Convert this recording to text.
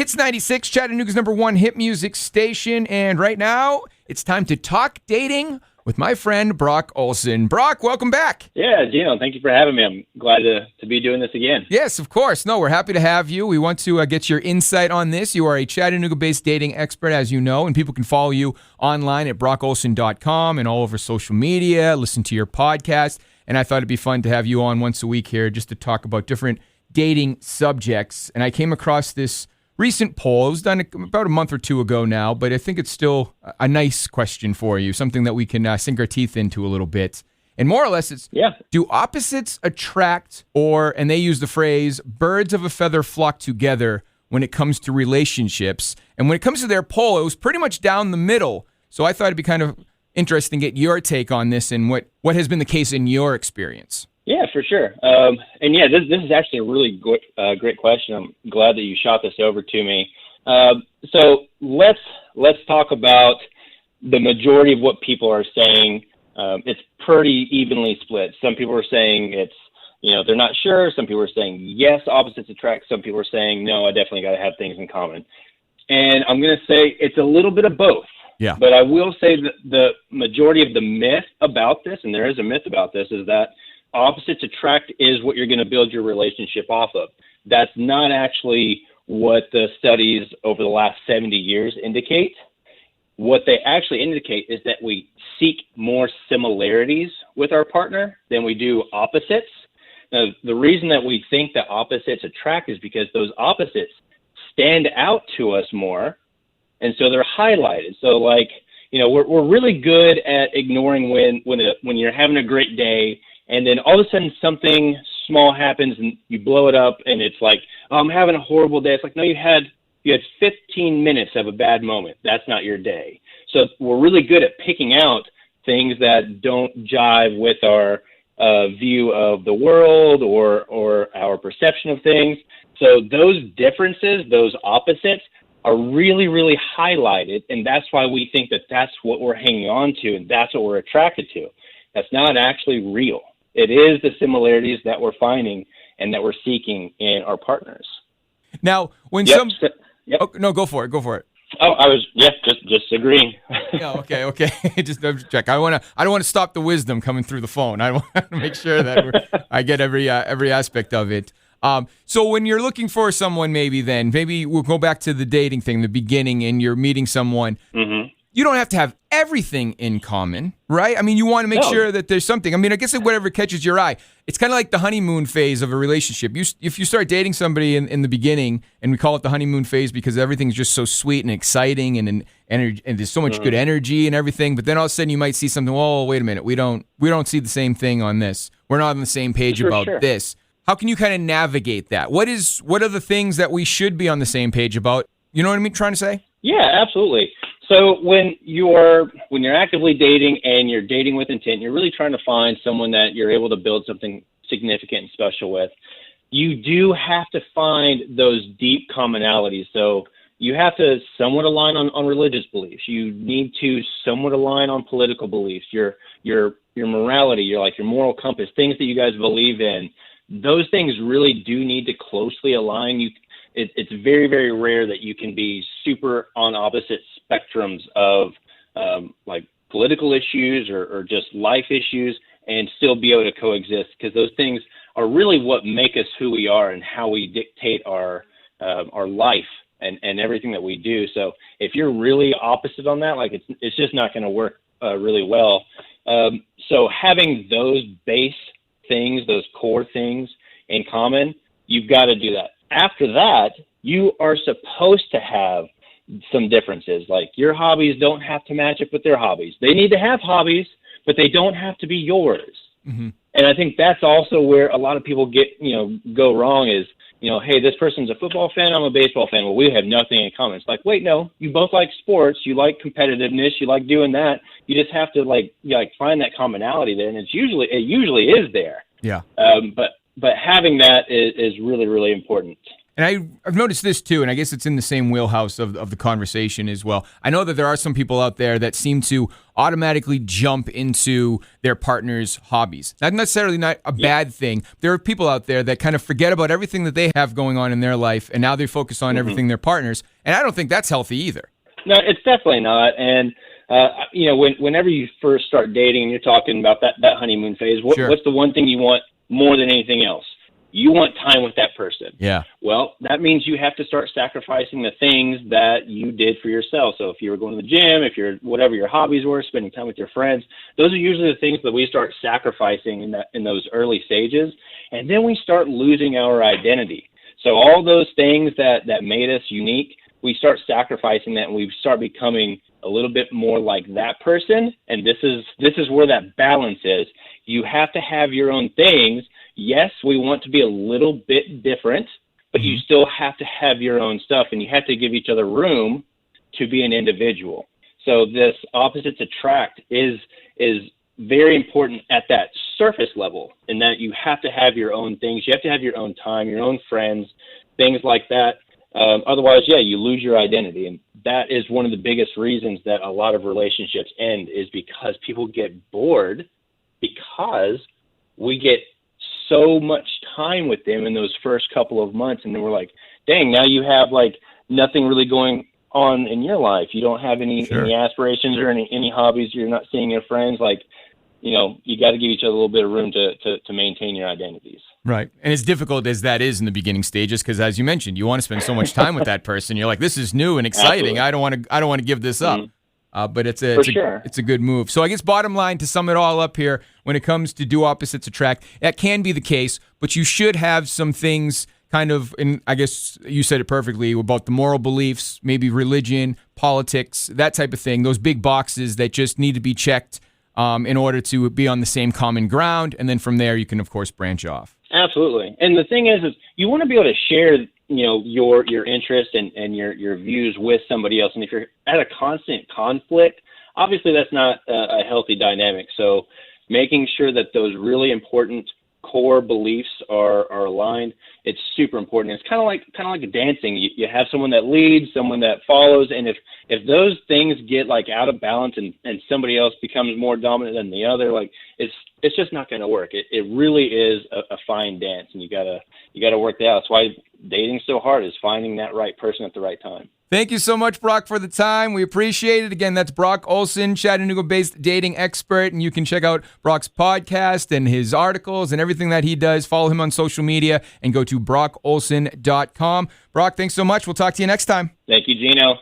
Hits 96, Chattanooga's #1 hit music station. And right now, it's time to talk dating with my friend Brock Olsen. Brock, welcome back. Yeah, Gino, thank you for having me. I'm glad to be doing this again. Yes, of course. No, we're happy to have you. We want to get your insight on this. You are a Chattanooga-based dating expert, as you know, and people can follow you online at brockolsen.com and all over social media, listen to your podcast. And I thought it'd be fun to have you on once a week here just to talk about different dating subjects. And I came across this recent poll. It was done about a month or two ago now, but I think it's still a nice question for you, something that we can sink our teeth into a little bit. And more or less, it's, do opposites attract, and they use the phrase, birds of a feather flock together when it comes to relationships? And when it comes to their poll, it was pretty much down the middle. So I thought it'd be kind of interesting to get your take on this and what has been the case in your experience. Yeah, for sure. And yeah, this is actually a really great question. I'm glad that you shot this over to me. So let's talk about the majority of what people are saying. It's pretty evenly split. Some people are saying they're not sure. Some people are saying yes, opposites attract. Some people are saying no, I definitely got to have things in common. And I'm going to say it's a little bit of both. Yeah. But I will say that the majority of the myth about this, and there is a myth about this, is that opposites attract is what you're going to build your relationship off of. That's not actually what the studies over the last 70 years indicate. What they actually indicate is that we seek more similarities with our partner than we do opposites. Now, the reason that we think that opposites attract is because those opposites stand out to us more, and so they're highlighted. So, we're really good at ignoring when you're having a great day, and then all of a sudden something small happens and you blow it up and it's like, oh, I'm having a horrible day. It's like, no, you had 15 minutes of a bad moment. That's not your day. So we're really good at picking out things that don't jive with our view of the world or our perception of things. So those differences, those opposites, are really, really highlighted, and that's why we think that that's what we're hanging on to and that's what we're attracted to. That's not actually real. It is the similarities that we're finding and that we're seeking in our partners. Now, when Oh, no, go for it. Oh, I was just agreeing. Yeah, okay. Just check. I don't want to stop the wisdom coming through the phone. I want to make sure that I get every aspect of it. So when you're looking for someone, maybe we'll go back to the dating thing, the beginning, and you're meeting someone. Mm-hmm. You don't have to have everything in common, right? I mean, you want to make sure that there's something. I mean, I guess whatever catches your eye. It's kind of like the honeymoon phase of a relationship. If you start dating somebody in the beginning, and we call it the honeymoon phase because everything's just so sweet and exciting and there's so much good energy and everything, but then all of a sudden you might see something, oh, wait a minute, we don't see the same thing on this. We're not on the same page about this. How can you kind of navigate that? What are the things that we should be on the same page about? You know what I'm trying to say? Yeah, absolutely. So when you're actively dating and you're dating with intent, you're really trying to find someone that you're able to build something significant and special with. You do have to find those deep commonalities. So you have to somewhat align on religious beliefs. You need to somewhat align on political beliefs. Your morality, your moral compass, things that you guys believe in. Those things really do need to closely align. It's very, very rare that you can be super on opposite spectrums of political issues or just life issues and still be able to coexist, because those things are really what make us who we are and how we dictate our life and everything that we do. So if you're really opposite on that, it's just not going to work really well. So having those base things, those core things in common, you've got to do that. After that, you are supposed to have some differences. Like, your hobbies don't have to match up with their hobbies. They need to have hobbies, but they don't have to be yours. Mm-hmm. And I think that's also where a lot of people go wrong is, hey, this person's a football fan, I'm a baseball fan. Well, we have nothing in common. It's like, wait, no, you both like sports, you like competitiveness, you like doing that. You just have to find that commonality there, and it usually is there. Yeah. But having that is really, really important. And I've noticed this too, and I guess it's in the same wheelhouse of the conversation as well. I know that there are some people out there that seem to automatically jump into their partner's hobbies. That's necessarily not a bad thing. There are people out there that kind of forget about everything that they have going on in their life, and now they focus on everything their partners. And I don't think that's healthy either. No, it's definitely not. And whenever you first start dating and you're talking about that honeymoon phase, what's the one thing you want more than anything else? You want time with that person. Yeah. Well, that means you have to start sacrificing the things that you did for yourself. So if you were going to the gym, if you're whatever your hobbies were, spending time with your friends, those are usually the things that we start sacrificing in those early stages. And then we start losing our identity. So all those things that made us unique, we start sacrificing that, and we start becoming a little bit more like that person. And this is where that balance is. You have to have your own things. Yes, we want to be a little bit different, but you still have to have your own stuff, and you have to give each other room to be an individual. So this opposites attract is very important at that surface level, in that you have to have your own things. You have to have your own time, your own friends, things like that. Otherwise, you lose your identity. And that is one of the biggest reasons that a lot of relationships end, is because people get bored, because we get so much time with them in those first couple of months. And then we're like, dang, now you have like nothing really going on in your life. You don't have any aspirations or any hobbies. You're not seeing your friends. Like, you got to give each other a little bit of room to maintain your identities. Right. And as difficult as that is in the beginning stages, because as you mentioned, you want to spend so much time with that person. You're like, this is new and exciting. Absolutely. I don't want to give this up. But it's a good move. So I guess bottom line, to sum it all up here, when it comes to do opposites attract, that can be the case, but you should have some things kind of, and I guess you said it perfectly, about the moral beliefs, maybe religion, politics, that type of thing, those big boxes that just need to be checked in order to be on the same common ground. And then from there, you can, of course, branch off. Absolutely. And the thing is you want to be able to share your interest and your views with somebody else. And if you're at a constant conflict, obviously that's not a healthy dynamic. So making sure that those really important core beliefs are aligned, it's super important. It's kind of like dancing. You have someone that leads, someone that follows, and if those things get like out of balance and somebody else becomes more dominant than the other, like it's just not going to work. It really is a fine dance, and you gotta work that out. That's why dating's so hard, is finding that right person at the right time. Thank you so much, Brock, for the time. We appreciate it. Again, that's Brock Olsen, Chattanooga-based dating expert, and you can check out Brock's podcast and his articles and everything that he does. Follow him on social media and go to brockolsen.com. Brock, thanks so much. We'll talk to you next time. Thank you, Gino.